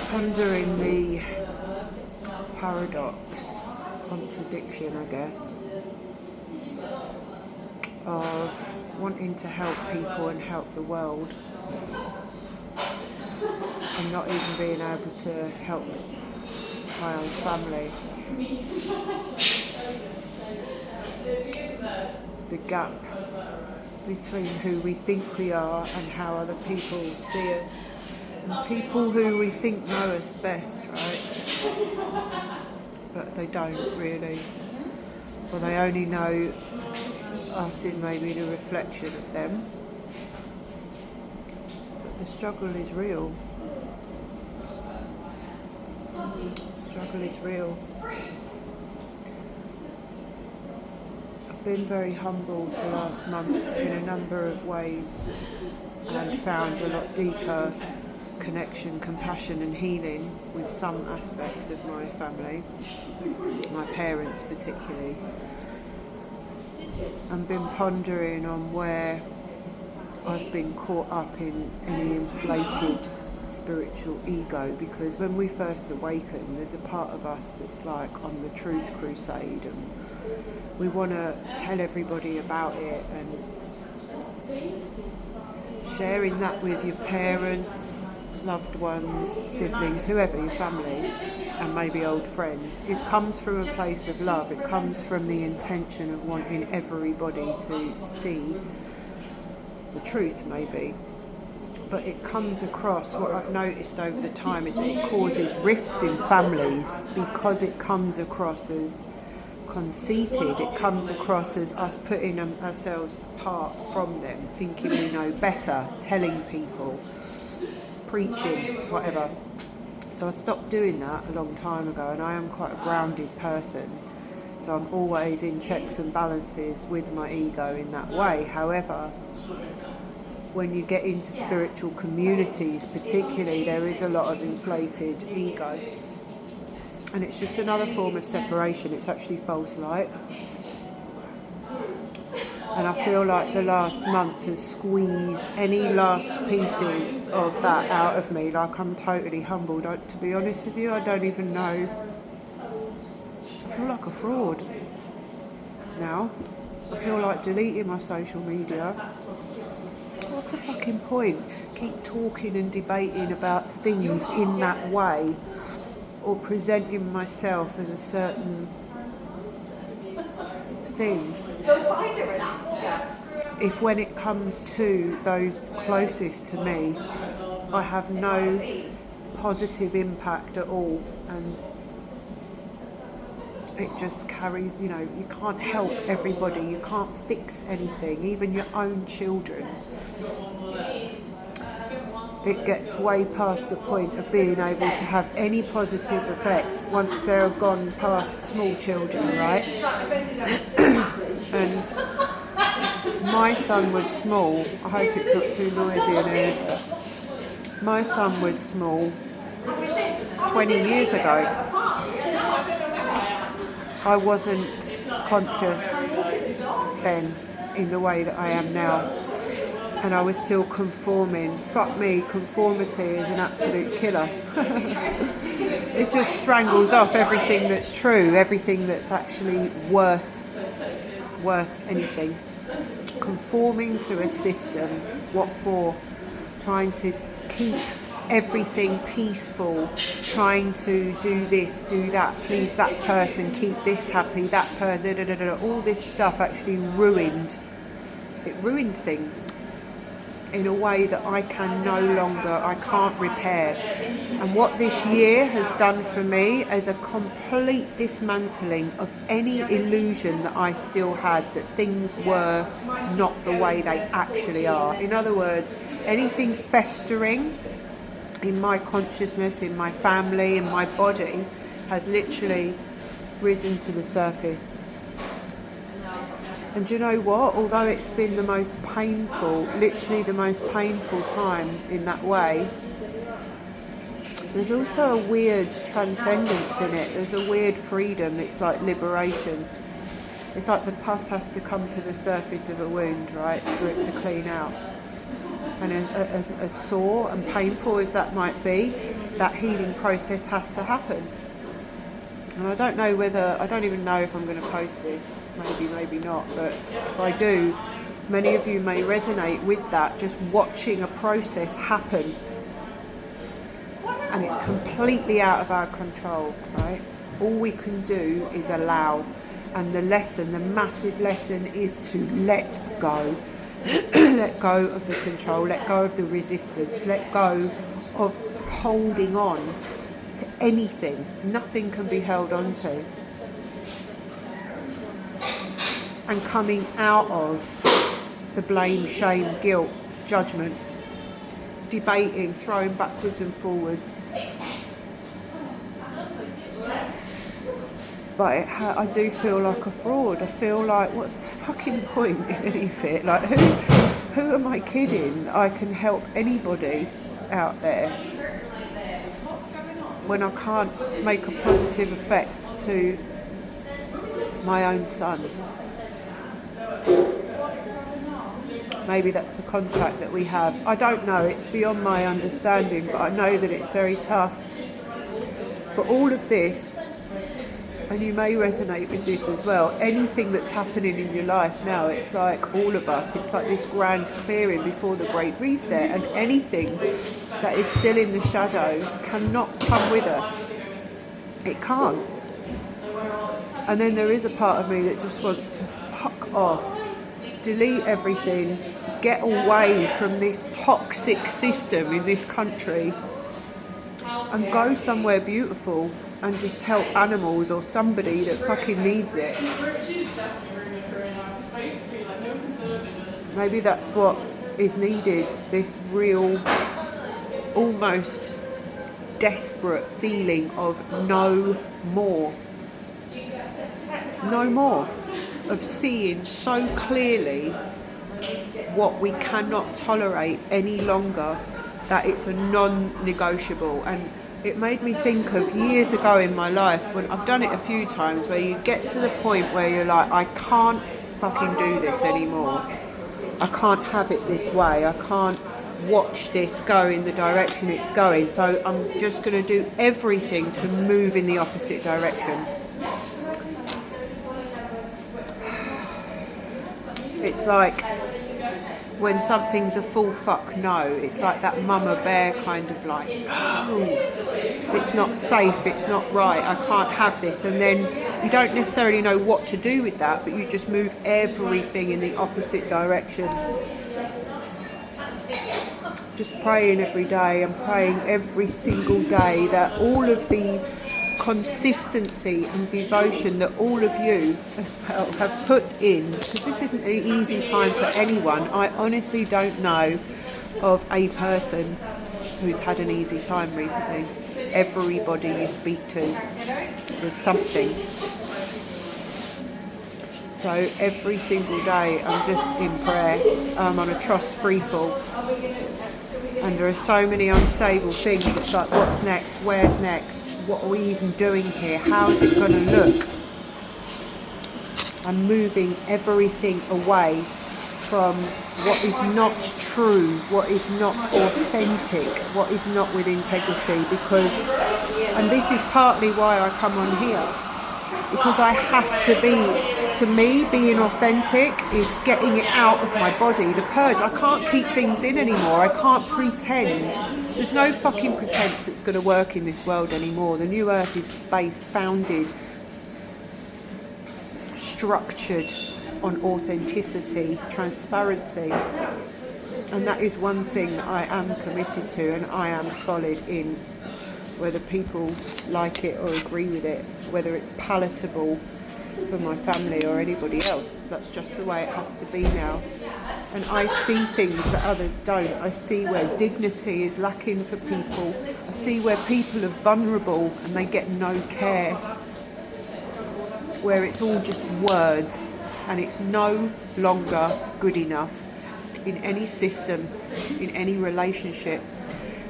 pondering the paradox, contradiction, I guess, of wanting to help people and help the world and not even being able to help my own family. The gap between who we think we are and how other people see us. And people who we think know us best, right? But they don't really. Or they only know us in maybe the reflection of them. But the struggle is real. The struggle is real. I've been very humbled the last month in a number of ways and found a lot deeper connection, compassion and healing with some aspects of my family, my parents particularly. I've been pondering on where I've been caught up in any inflated spiritual ego, because when we first awaken there's a part of us that's like on the truth crusade and we want to tell everybody about it, and sharing that with your parents, loved ones, siblings, whoever, your family, and maybe old friends. It comes from a place of love. It comes from the intention of wanting everybody to see the truth, maybe. But it comes across, what I've noticed over the time is that it causes rifts in families because it comes across as conceited. It comes across as us putting ourselves apart from them, thinking we know better, telling people, preaching, whatever. So I stopped doing that a long time ago, and I am quite a grounded person. So I'm always in checks and balances with my ego in that way. However, when you get into spiritual communities particularly, there is a lot of inflated ego. And it's just another form of separation. It's actually false light. And I feel like the last month has squeezed any last pieces of that out of me. Like, I'm totally humbled. To be honest with you, I don't even know. I feel like a fraud now. I feel like deleting my social media. What's the fucking point? Keep talking and debating about things in that way, or presenting myself as a certain thing, if when it comes to those closest to me, I have no positive impact at all, and it just carries, you can't help everybody, you can't fix anything, even your own children. It gets way past the point of being able to have any positive effects once they're gone past small children, right? And my son was small. I hope it's not too noisy in here. My son was small 20 years ago. I wasn't conscious then in the way that I am now. And I was still conforming. Fuck me, conformity is an absolute killer. It just strangles off everything that's true, everything that's actually worth anything. Conforming to a system, what for? Trying to keep everything peaceful, trying to do this, do that, please that person, keep this happy, that person, all this stuff actually ruined things in a way that I can't repair. And what this year has done for me is a complete dismantling of any illusion that I still had that things were not the way they actually are. In other words, anything festering in my consciousness, in my family, in my body, has literally risen to the surface. And you know what? Although it's been the most painful, literally the most painful time in that way, there's also a weird transcendence in it. There's a weird freedom. It's like liberation. It's like the pus has to come to the surface of a wound, right, for it to clean out. And as sore and painful as that might be, that healing process has to happen. And I don't even know if I'm going to post this, maybe not, but if I do, many of you may resonate with that, just watching a process happen. And it's completely out of our control, right? All we can do is allow. And the massive lesson is to let go. Let go of the control, let go of the resistance, let go of holding on to anything. Nothing can be held on to. And coming out of the blame, shame, guilt, judgment, debating, throwing backwards and forwards. But I do feel like a fraud. I feel like, what's the fucking point in any of it? Like, who am I kidding that I can help anybody out there when I can't make a positive effect to my own son? Maybe that's the contract that we have. I don't know, it's beyond my understanding, but I know that it's very tough. But all of this, and you may resonate with this as well, anything that's happening in your life now, it's like all of us, it's like this grand clearing before the Great Reset, and anything that is still in the shadow cannot come with us. It can't. And then there is a part of me that just wants to fuck off, delete everything, get away from this toxic system in this country and go somewhere beautiful and just help animals or somebody that fucking needs it. Maybe that's what is needed, this real, almost desperate feeling of no more. No more. Of seeing so clearly what we cannot tolerate any longer, that it's a non-negotiable. And it made me think of years ago in my life, when I've done it a few times, where you get to the point where you're like, I can't fucking do this anymore. I can't have it this way. I can't watch this go in the direction it's going. So I'm just going to do everything to move in the opposite direction. It's like when something's a full fuck no, it's like that mama bear kind of like, no, it's not safe, it's not right, I can't have this. And then you don't necessarily know what to do with that, but you just move everything in the opposite direction. Just praying every day and praying every single day that all of the consistency and devotion that all of you have put in, because this isn't an easy time for anyone. I honestly don't know of a person who's had an easy time recently. Everybody you speak to, there's something. So every single day I'm just in prayer. I'm on a trust freefall. And there are so many unstable things. It's like, what's next? Where's next? What are we even doing here? How's it going to look? I'm moving everything away from what is not true, what is not authentic, what is not with integrity. Because, and this is partly why I come on here, because I have to be. To me, being authentic is getting it out of my body. The purge, I can't keep things in anymore. I can't pretend. There's no fucking pretense that's going to work in this world anymore. The new earth is founded, structured on authenticity, transparency. And that is one thing that I am committed to and I am solid in. Whether people like it or agree with it, whether it's palatable for my family or anybody else, that's just the way it has to be now. And I see things that others don't. I see where dignity is lacking for people. I see where people are vulnerable and they get no care, where it's all just words and it's no longer good enough in any system, in any relationship.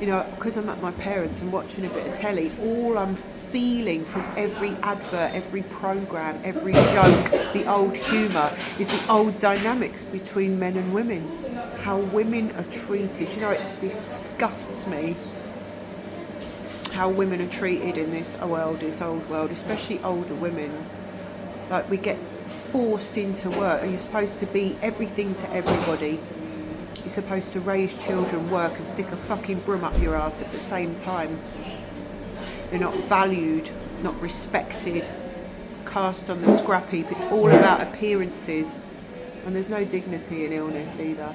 You know, because I'm at my parents' and watching a bit of telly, all I'm feeling from every advert, every programme, every joke, the old humour, is the old dynamics between men and women. how women are treated. You know, it disgusts me how women are treated in this world, this old world, especially older women. Like, we get forced into work. You're supposed to be everything to everybody. You're supposed to raise children, work, and stick a fucking broom up your ass at the same time. You're not valued, not respected, cast on the scrap heap. It's all about appearances. And there's no dignity in illness either.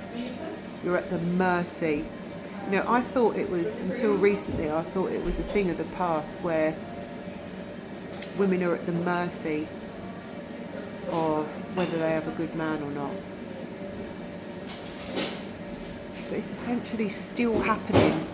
You're at the mercy. You know, I thought it was, until recently, I thought it was a thing of the past where women are at the mercy of whether they have a good man or not. But it's essentially still happening.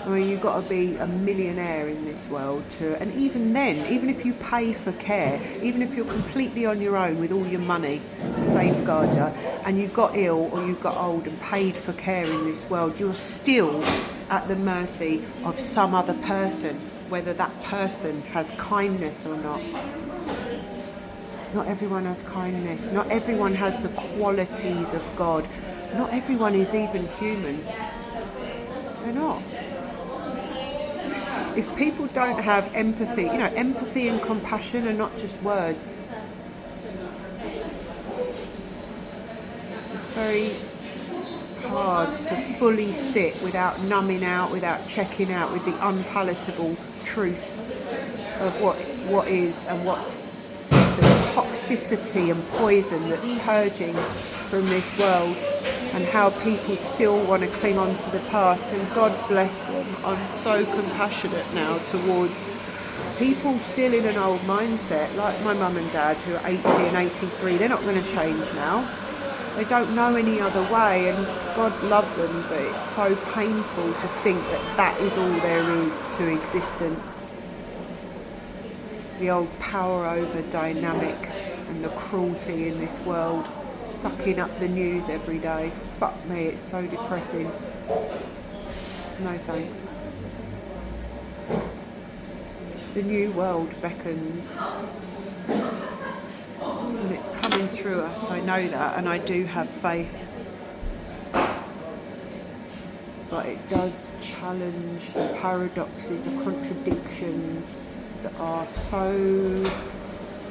I mean, you've got to be a millionaire in this world to, and even then, even if you pay for care, even if you're completely on your own with all your money to safeguard you, and you got ill or you got old and paid for care in this world, you're still at the mercy of some other person, whether that person has kindness or not. Not everyone has kindness. Not everyone has the qualities of God. Not everyone is even human. They're not. If people don't have empathy, you know, empathy and compassion are not just words. It's very hard to fully sit without numbing out, without checking out with the unpalatable truth of what is and what's the toxicity and poison that's purging from this world, and how people still want to cling on to the past. And God bless them, I'm so compassionate now towards people still in an old mindset, like my mum and dad who are 80 and 83. They're not going to change now. They don't know any other way, and God love them, but it's so painful to think that that is all there is to existence. The old power over dynamic and the cruelty in this world, sucking up the news every day. Fuck me, it's so depressing. No thanks. The new world beckons, and it's coming through us. I know that, and I do have faith. But it does challenge the paradoxes, the contradictions that are so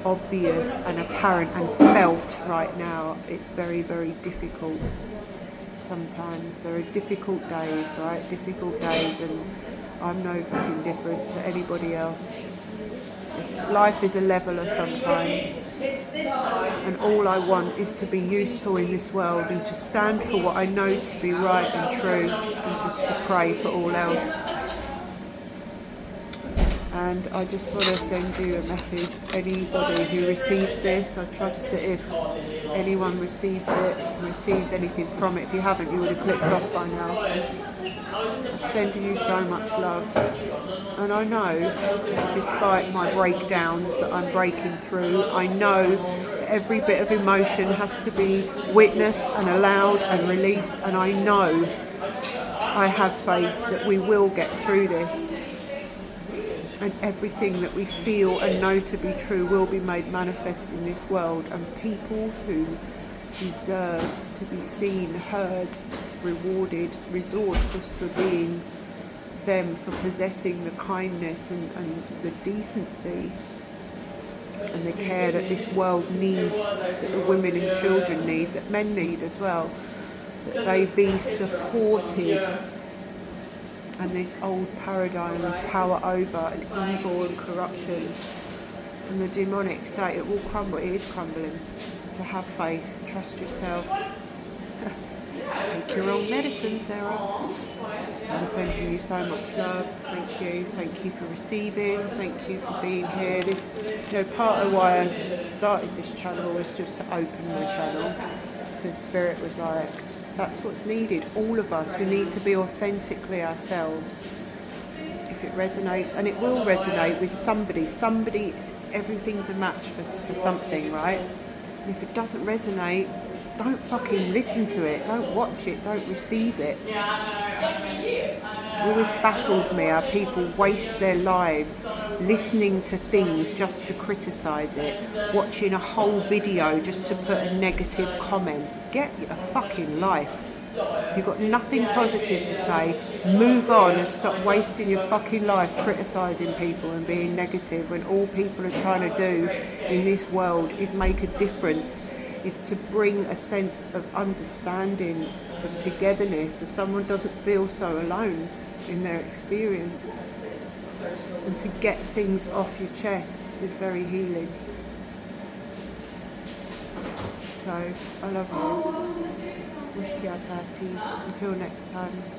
obvious and apparent and felt right now. It's very, very difficult sometimes. There are difficult days, right? Difficult days, and I'm no fucking different to anybody else. Life is a leveller sometimes, and all I want is to be useful in this world and to stand for what I know to be right and true, and just to pray for all else. And I just want to send you a message, anybody who receives this. I trust that if anyone receives it, receives anything from it, if you haven't, you would have clicked off by now. I'm sending you so much love. And I know, despite my breakdowns that I'm breaking through, I know that every bit of emotion has to be witnessed and allowed and released. And I know, I have faith that we will get through this. And everything that we feel and know to be true will be made manifest in this world. And people who deserve to be seen, heard, rewarded, resourced just for being them, for possessing the kindness and the decency and the care that this world needs, that the women and children need, that men need as well, that they be supported. And this old paradigm of power over and evil and corruption and the demonic state, it will crumble. It is crumbling. To have faith, trust yourself. Take your own medicine, Sarah. I'm sending you so much love. Thank you. Thank you for receiving. Thank you for being here. This, part of why I started this channel was just to open my channel, because Spirit was like, that's what's needed. All of us, we need to be authentically ourselves. If it resonates, and it will resonate with somebody, everything's a match for something, right? And if it doesn't resonate, don't fucking listen to it, don't watch it, don't receive it. It always baffles me how people waste their lives listening to things just to criticise it, watching a whole video just to put a negative comment. Get a fucking life. If you've got nothing positive to say, move on and stop wasting your fucking life criticising people and being negative when all people are trying to do in this world is make a difference, is to bring a sense of understanding, of togetherness, so someone doesn't feel so alone in their experience. And to get things off your chest is very healing. So, I love you. Mushkiatati. Until next time.